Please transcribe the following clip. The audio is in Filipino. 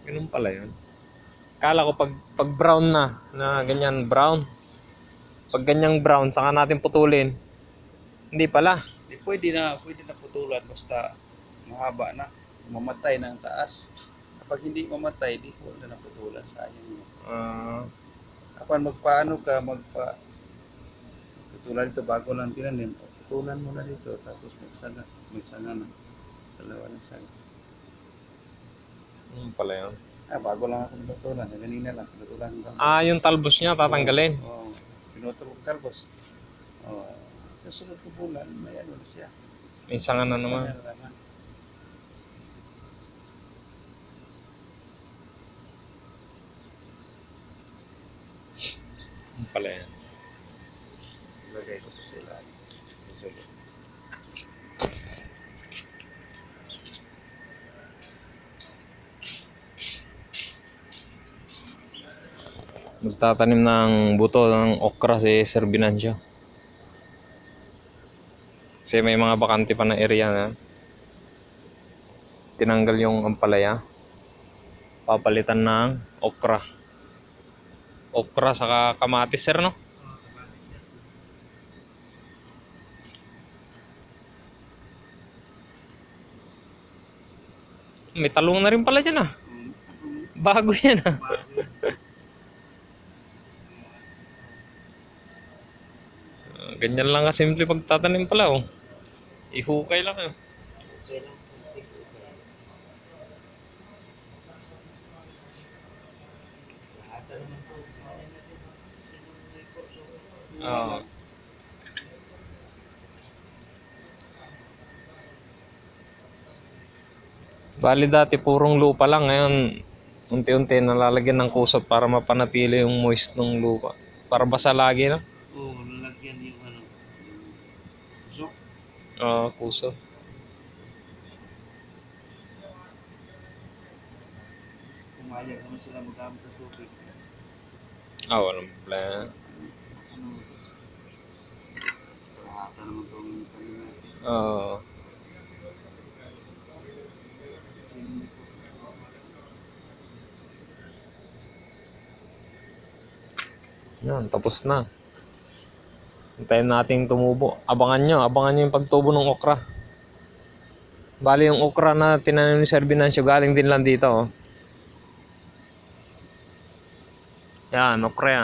Ganun pala yun. Kala ko pag brown na ganyan brown. Pag ganyang brown, saka natin putulin. Hindi pala. Pwede na putulan basta mahaba na. Mamatay na ang taas. Kapag hindi mamatay, di ko na naputulan. Sayang yun. Kapag magpaano ka, putulan ito bago lang tinanim. Putulan mo na dito, tapos may sanga na. Dalawa na sanga. Pala yun. Bago lang ako putulan. Ganina lang, putulan ko. Yung talbos niya tatanggalin. Oo. Pinutulog talbos. Sa sunod ko bulan, may ano na siya. May sanga na naman. Sanga na naman. Pala yan. Ilagay ko sa sila. Susunod. Magtatanim ng buto ng okra si Sir Binancio. Kasi may mga bakante pa na area na tinanggal yung ampalaya. Papalitan ng okra. Okra saka kamatis, sir, no? May talong na rin pala dyan, ah. Bago yan, ah. Ganyan lang kasimple pagtatanim pala, oh. Ihukay lang, eh. Oo. Bali dati purong lupa lang, ngayon unti-unti nalalagyan ng kusot para mapanatili yung moist ng lupa. Para basa lagi, no? Oo, lalagyan yung ano. Kusok. Kusot. Pumayag naman sila magamit ng tubig. Walang problema. Kalahatan naman itong tanim natin. Oo. Yan, tapos na. Hintayin natin tumubo. Abangan nyo yung pagtubo ng okra. Bali yung okra na tinanim ni Sir Binancio galing din lang dito, oh. Yan, okra yan.